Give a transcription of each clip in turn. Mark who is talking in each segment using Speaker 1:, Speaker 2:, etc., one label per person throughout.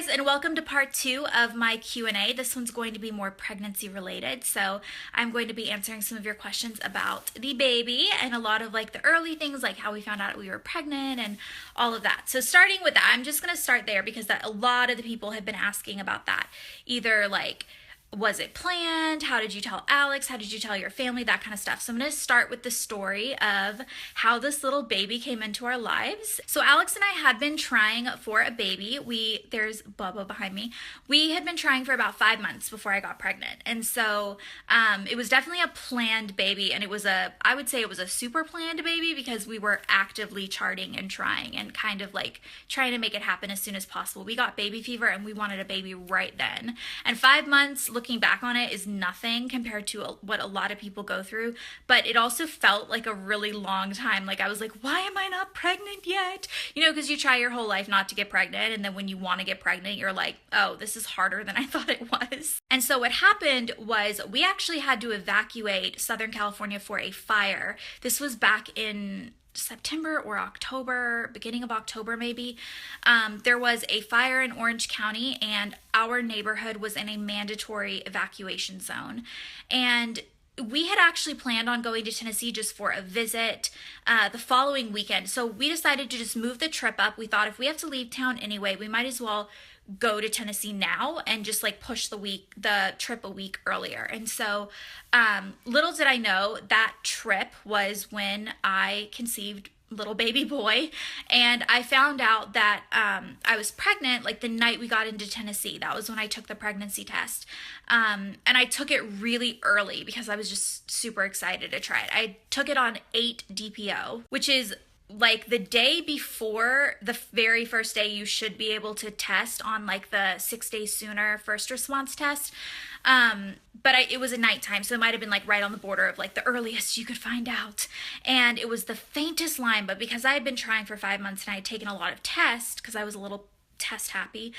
Speaker 1: guys, and welcome to part 2 of my Q&A. This one's going to be more pregnancy related, so I'm going to be answering some of your questions about the baby and a lot of like the early things like how we found out we were pregnant and all of that. So starting with that, I'm just going to start there because a lot of the people have been asking about that. Either like, was it planned? How did you tell Alex? How did you tell your family? That kind of stuff. So I'm going to start with the story of how this little baby came into our lives. So Alex and I had been trying for a baby. There's Bubba behind me. We had been trying for about 5 months before I got pregnant. And so it was definitely a planned baby. And I would say it was a super planned baby because we were actively charting and trying and kind of like trying to make it happen as soon as possible. We got baby fever and we wanted a baby right then. And 5 months, looking back on it, is nothing compared to what a lot of people go through, but it also felt like a really long time. Like I was like, why am I not pregnant yet? Because you try your whole life not to get pregnant, and then when you want to get pregnant, you're like, oh, this is harder than I thought it was. And so what happened was we actually had to evacuate Southern California for a fire. This was back in September or October, beginning of October maybe. There was a fire in Orange County and our neighborhood was in a mandatory evacuation zone. And we had actually planned on going to Tennessee just for a visit the following weekend. So we decided to just move the trip up. We thought if we have to leave town anyway, we might as well go to Tennessee now and just like push the trip a week earlier. And so little did I know that trip was when I conceived little baby boy, and I found out that I was pregnant like the night we got into Tennessee. That was when I took the pregnancy test, and I took it really early because I was just super excited to try it. I took it on 8 DPO, which is like the day before the very first day you should be able to test on like the 6 days sooner first response test. But it was a nighttime, so it might have been like right on the border of like the earliest you could find out. And it was the faintest line, but because I had been trying for 5 months and I had taken a lot of tests because I was a little test happy,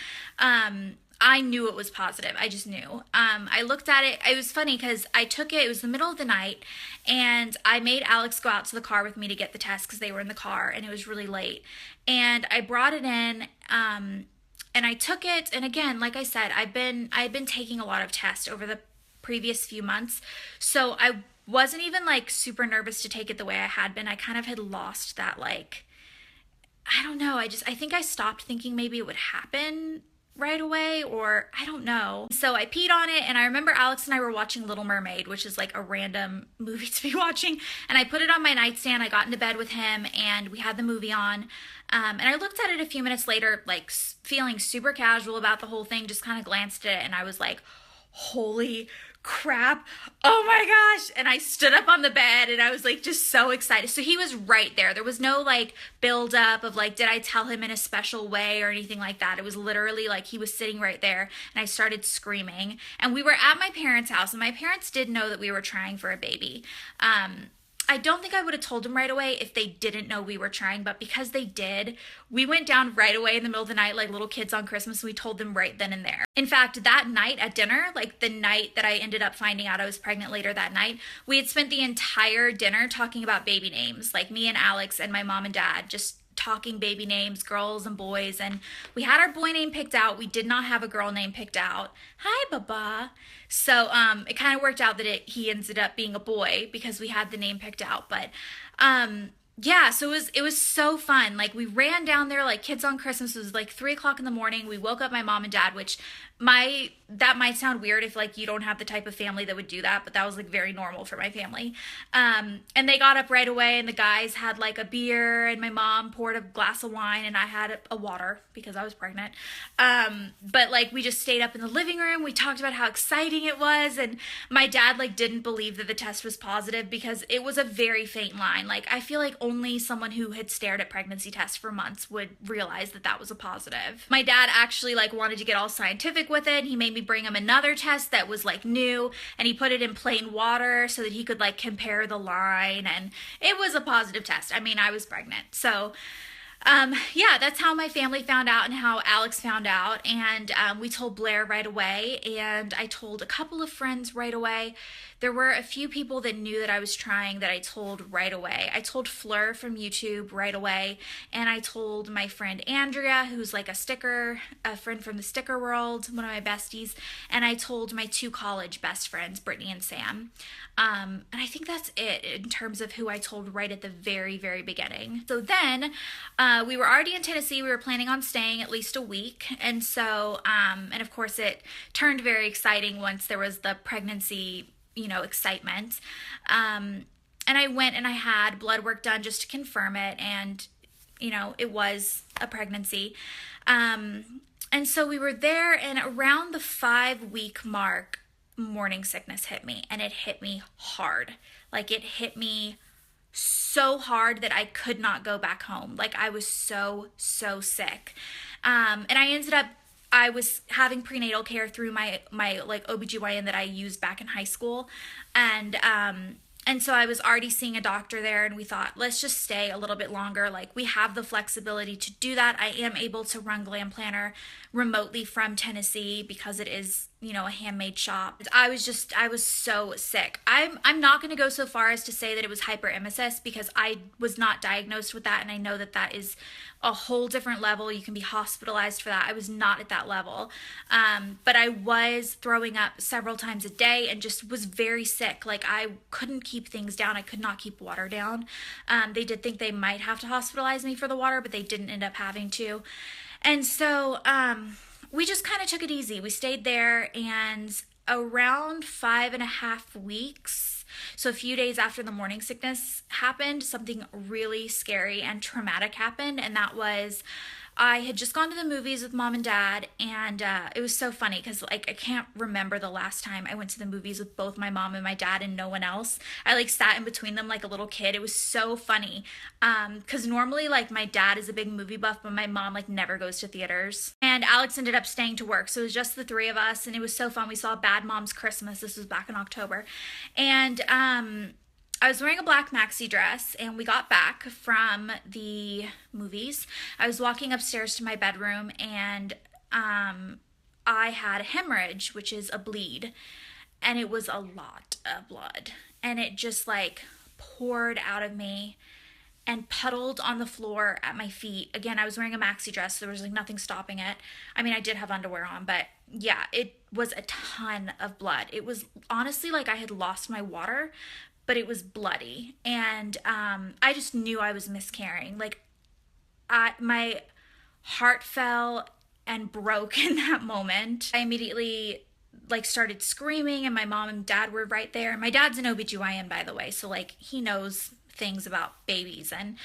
Speaker 1: I knew it was positive. I just knew. I looked at it. It was funny because I took it. It was the middle of the night, and I made Alex go out to the car with me to get the test because they were in the car, and it was really late. And I brought it in, and I took it. And again, like I said, I had been taking a lot of tests over the previous few months, so I wasn't even like super nervous to take it the way I had been. I kind of had lost that, like, I don't know. I think I stopped thinking maybe it would happen right away, or I don't know. So I peed on it, and I remember Alex and I were watching Little Mermaid, which is like a random movie to be watching, and I put it on my nightstand. I got into bed with him and we had the movie on, and I looked at it a few minutes later, like feeling super casual about the whole thing, just kind of glanced at it, and I was like, holy crap, oh my gosh. And I stood up on the bed and I was like just so excited. So he was right there. There was no like build up of like, did I tell him in a special way or anything like that? It was literally like he was sitting right there, and I started screaming. And we were at my parents' house, and my parents did know that we were trying for a baby. I don't think I would have told them right away if they didn't know we were trying, but because they did, we went down right away in the middle of the night like little kids on Christmas. We told them right then and there. In fact, that night at dinner, like the night that I ended up finding out I was pregnant later that night, we had spent the entire dinner talking about baby names, like me and Alex and my mom and dad, just talking baby names, girls and boys. And we had our boy name picked out. We did not have a girl name picked out. Hi, Baba. So it kind of worked out that he ended up being a boy because we had the name picked out. But yeah, so it was so fun. Like we ran down there like kids on Christmas. It was like 3 o'clock in the morning. We woke up my mom and dad, which that might sound weird if like you don't have the type of family that would do that, but that was like very normal for my family. And they got up right away, and the guys had like a beer, and my mom poured a glass of wine, and I had a water because I was pregnant. But like we just stayed up in the living room. We talked about how exciting it was, and my dad like didn't believe that the test was positive because it was a very faint line. Like I feel like only someone who had stared at pregnancy tests for months would realize that that was a positive. My dad actually like wanted to get all scientific with it. He made me bring him another test that was like new, and he put it in plain water so that he could like compare the line, and it was a positive test. I mean, I was pregnant. So Yeah, that's how my family found out and how Alex found out. And we told Blair right away, and I told a couple of friends right away. There were a few people that knew that I was trying that I told right away. I told Fleur from YouTube right away, and I told my friend Andrea, who's like a friend from the sticker world, one of my besties, and I told my two college best friends, Brittany and Sam. And I think that's it in terms of who I told right at the very, very beginning. So then we were already in Tennessee. We were planning on staying at least a week. And so, and of course, it turned very exciting once there was the pregnancy, excitement. And I went and I had blood work done just to confirm it. And, it was a pregnancy. And so we were there, and around the 5-week mark, morning sickness hit me, and it hit me hard. Like, it hit me so hard that I could not go back home. Like, I was so sick. And I was having prenatal care through my like OBGYN that I used back in high school. And so I was already seeing a doctor there, and we thought, let's just stay a little bit longer. Like, we have the flexibility to do that. I am able to run Glam Planner remotely from Tennessee because it is, a handmade shop. I was so sick. I'm not going to go so far as to say that it was hyperemesis, because I was not diagnosed with that, and I know that that is a whole different level. You can be hospitalized for that. I was not at that level. But I was throwing up several times a day and just was very sick. Like, I couldn't keep things down. I could not keep water down. They did think they might have to hospitalize me for the water, but they didn't end up having to. And so we just kind of took it easy. We stayed there, and around 5.5 weeks, so a few days after the morning sickness happened, something really scary and traumatic happened. And that was, I had just gone to the movies with mom and dad, and it was so funny because, like, I can't remember the last time I went to the movies with both my mom and my dad and no one else. I, like, sat in between them like a little kid. It was so funny because normally, like, my dad is a big movie buff, but my mom, like, never goes to theaters. And Alex ended up staying to work, so it was just the three of us, and it was so fun. We saw Bad Moms Christmas. This was back in October. And I was wearing a black maxi dress, and we got back from the movies. I was walking upstairs to my bedroom, and I had a hemorrhage, which is a bleed, and it was a lot of blood, and it just, like, poured out of me and puddled on the floor at my feet. Again, I was wearing a maxi dress, so there was, like, nothing stopping it. I mean, I did have underwear on, but yeah, it was a ton of blood. It was honestly like I had lost my water, but it was bloody. And I just knew I was miscarrying. Like, my heart fell and broke in that moment. I immediately, like, started screaming, and my mom and dad were right there. My dad's an OBGYN, by the way, so, like, he knows things about babies. And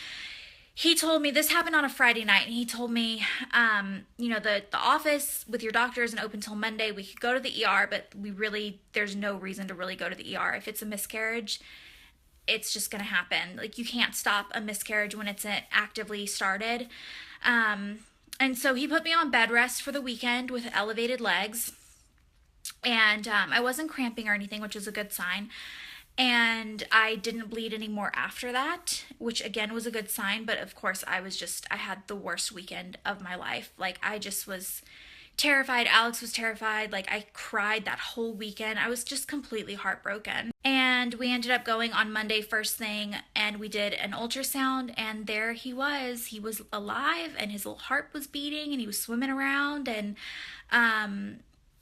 Speaker 1: he told me, this happened on a Friday night, and he told me, the office with your doctor isn't open till Monday. We could go to the ER, but there's no reason to really go to the ER. If it's a miscarriage, it's just going to happen. Like, you can't stop a miscarriage when it's actively started. And so he put me on bed rest for the weekend with elevated legs. And I wasn't cramping or anything, which is a good sign. And I didn't bleed anymore after that, which again was a good sign. But of course, I had the worst weekend of my life. Like, I just was terrified. Alex was terrified. Like, I cried that whole weekend. I was just completely heartbroken. And we ended up going on Monday first thing, and we did an ultrasound, and there he was. He was alive, and his little heart was beating, and he was swimming around, and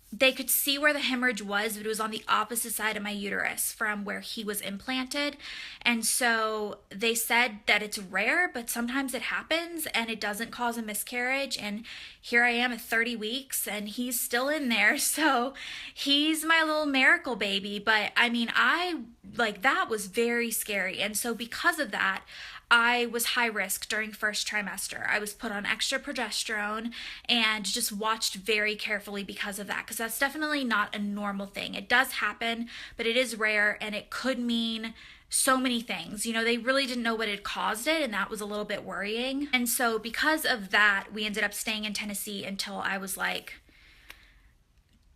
Speaker 1: they could see where the hemorrhage was, but it was on the opposite side of my uterus from where he was implanted. And so they said that it's rare, but sometimes it happens and it doesn't cause a miscarriage. And here I am at 30 weeks and he's still in there. So he's my little miracle baby. But I mean, that was very scary. And so because of that, I was high risk during first trimester. I was put on extra progesterone and just watched very carefully because of that, because that's definitely not a normal thing. It does happen, but it is rare, and it could mean so many things. They really didn't know what had caused it, and that was a little bit worrying. And so because of that, we ended up staying in Tennessee until I was like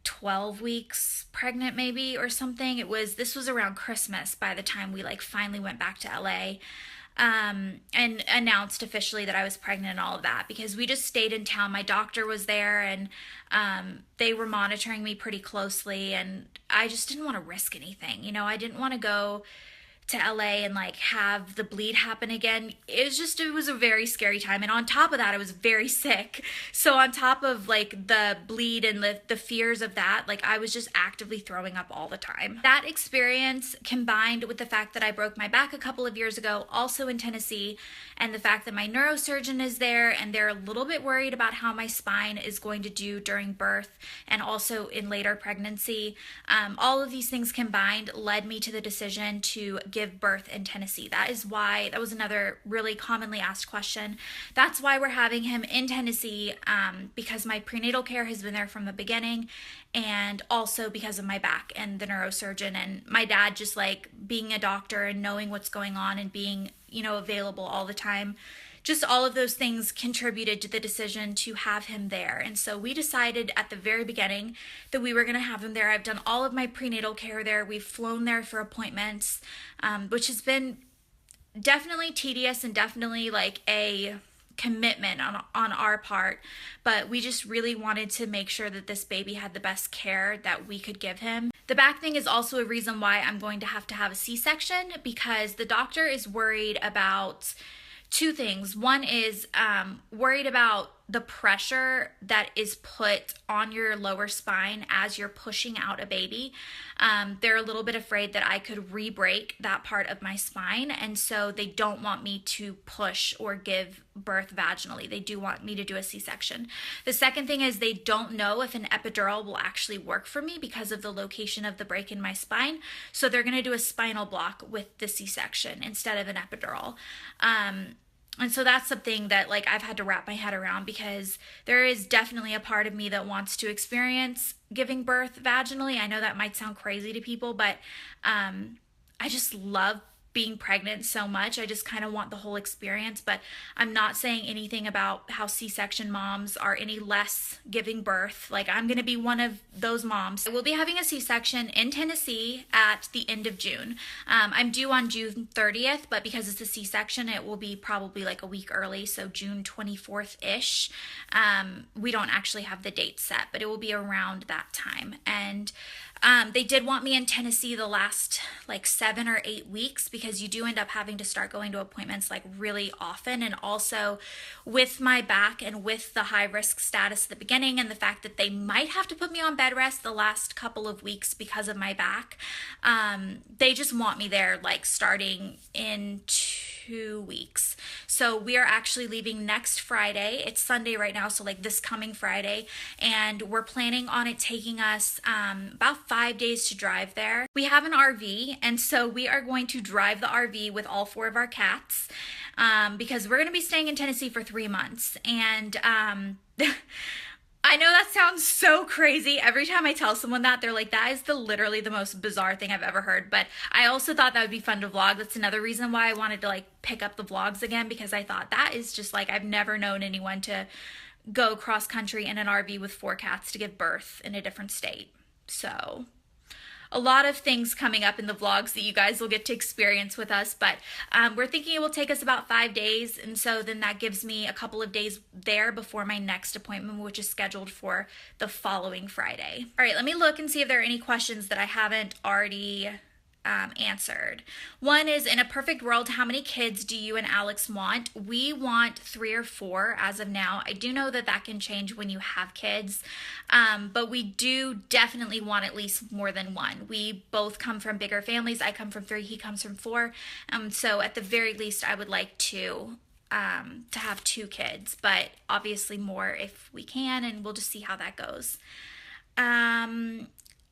Speaker 1: 12 weeks pregnant maybe or something. This was around Christmas by the time we finally went back to LA. and announced officially that I was pregnant and all of that, because we just stayed in town. My doctor was there, and they were monitoring me pretty closely, and I just didn't want to risk anything. You know, I didn't want to go to LA and like have the bleed happen again. It was a very scary time. And on top of that, I was very sick. So on top of like the bleed and the fears of that, like I was just actively throwing up all the time. That experience, combined with the fact that I broke my back a couple of years ago, also in Tennessee, and the fact that my neurosurgeon is there and they're a little bit worried about how my spine is going to do during birth and also in later pregnancy, all of these things combined led me to the decision to give birth in Tennessee. That was another really commonly asked question. That's why we're having him in Tennessee, because my prenatal care has been there from the beginning, and also because of my back and the neurosurgeon and my dad just like being a doctor and knowing what's going on and being, you know, available all the time. Just all of those things contributed to the decision to have him there. And so we decided at the very beginning that we were going to have him there. I've done all of my prenatal care there. We've flown there for appointments, which has been definitely tedious and definitely like a commitment on our part. But we just really wanted to make sure that this baby had the best care that we could give him. The back thing is also a reason why I'm going to have a C-section, because the doctor is worried about two things. One is worried about the pressure that is put on your lower spine as you're pushing out a baby. They're a little bit afraid that I could re-break that part of my spine, and so they don't want me to push or give birth vaginally. They do want me to do a C-section. The second thing is they don't know if an epidural will actually work for me because of the location of the break in my spine, so they're going to do a spinal block with the C-section instead of an epidural. And so that's something that like I've had to wrap my head around, because there is definitely a part of me that wants to experience giving birth vaginally. I know that might sound crazy to people, but I just love being pregnant so much. I just kind of want the whole experience, but I'm not saying anything about how C-section moms are any less giving birth. Like, I'm going to be one of those moms. I will be having a C-section in Tennessee at the end of June. I'm due on June 30th, but because it's a C-section, it will be probably like a week early, so June 24th-ish. We don't actually have the date set, but it will be around that time. And they did want me in Tennessee the last like 7 or 8 weeks, because you do end up having to start going to appointments like really often. And also with my back and with the high risk status at the beginning and the fact that they might have to put me on bed rest the last couple of weeks because of my back, they just want me there like starting in 2 weeks. So we are actually leaving next Friday. It's Sunday right now, so like this coming Friday, and we're planning on it taking us about 5 days to drive there. We have an RV, and so we are going to drive the RV with all 4 of our cats, because we're going to be staying in Tennessee for 3 months. And I know that sounds so crazy. Every time I tell someone that, they're like, that is literally the most bizarre thing I've ever heard. But I also thought that would be fun to vlog. That's another reason why I wanted to like pick up the vlogs again, because I thought that is just like, I've never known anyone to go cross country in an RV with 4 cats to give birth in a different state. So a lot of things coming up in the vlogs that you guys will get to experience with us, but we're thinking it will take us about 5 days, and so then that gives me a couple of days there before my next appointment, which is scheduled for the following Friday. All right, let me look and see if there are any questions that I haven't already answered. One is, in a perfect world, how many kids do you and Alex want? We want 3 or 4 as of now. I do know that that can change when you have kids, but we do definitely want at least more than 1. We both come from bigger families. I come from 3, he comes from 4. So at the very least, I would like to have 2 kids, but obviously more if we can, and we'll just see how that goes.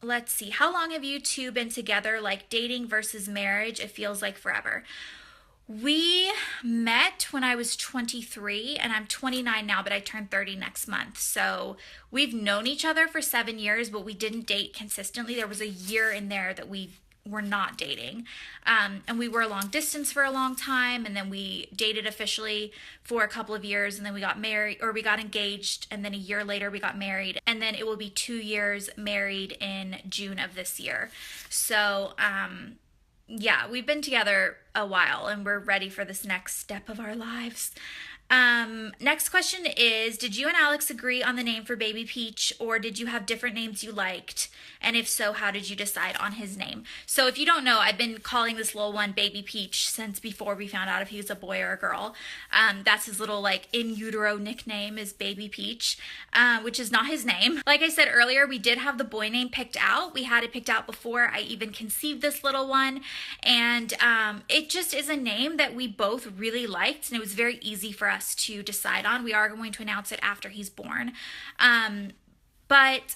Speaker 1: Let's see. How long have you two been together, like dating versus marriage? It feels like forever. We met when I was 23, and I'm 29 now, but I turned 30 next month. So we've known each other for 7 years, but we didn't date consistently. There was a year in there that we were not dating. And we were long distance for a long time, and then we dated officially for a couple of years, and then we got married, or we got engaged, and then a year later we got married, and then it will be 2 years married in June of this year. So yeah, we've been together a while and we're ready for this next step of our lives. Next question is, did you and Alex agree on the name for baby Peach, or did you have different names you liked? And if so, how did you decide on his name? So if you don't know, I've been calling this little one baby Peach since before we found out if he was a boy or a girl. That's his little like in utero nickname is baby Peach, which is not his name. Like I said earlier, we did have the boy name picked out. We had it picked out before I even conceived this little one. And it just is a name that we both really liked, and it was very easy for us to decide on. We are going to announce it after he's born. But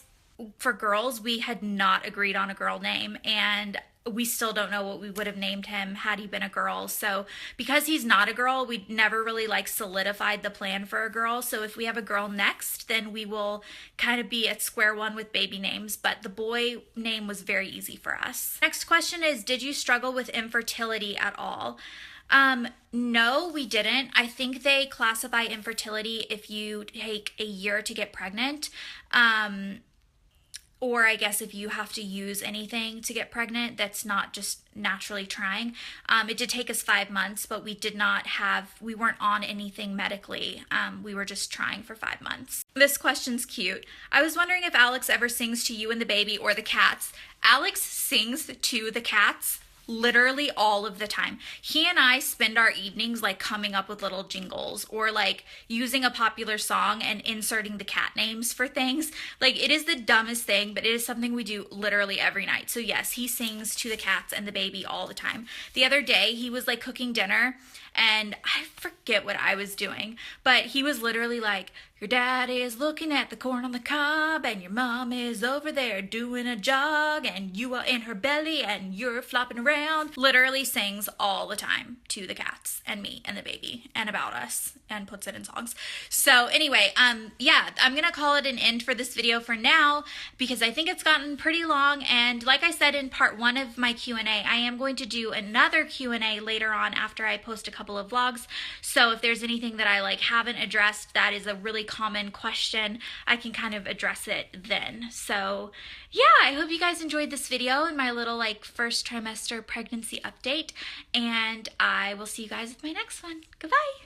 Speaker 1: for girls, we had not agreed on a girl name, and we still don't know what we would have named him had he been a girl. So because he's not a girl, we never really like solidified the plan for a girl. So if we have a girl next, then we will kind of be at square one with baby names. But the boy name was very easy for us. Next question is, did you struggle with infertility at all? No, we didn't. I think they classify infertility if you take a year to get pregnant. Or I guess if you have to use anything to get pregnant that's not just naturally trying. It did take us 5 months, but we weren't on anything medically. We were just trying for 5 months. This question's cute. I was wondering if Alex ever sings to you and the baby or the cats. Alex sings to the cats literally all of the time. He and I spend our evenings like coming up with little jingles or like using a popular song and inserting the cat names for things. Like, it is the dumbest thing, but it is something we do literally every night. So yes, he sings to the cats and the baby all the time. The other day he was like cooking dinner, and I forget what I was doing, but he was literally like, your dad is looking at the corn on the cob, and your mom is over there doing a jog, and you are in her belly, and you're flopping around. Literally sings all the time to the cats and me and the baby and about us, and puts it in songs. So anyway, yeah, I'm gonna call it an end for this video for now because I think it's gotten pretty long. And like I said in part 1 of my Q&A, I am going to do another Q&A later on after I post a couple of vlogs. So if there's anything that I like haven't addressed that is a really common question, I can kind of address it then. So yeah, I hope you guys enjoyed this video and my little like first trimester pregnancy update, and I will see you guys with my next one. Goodbye.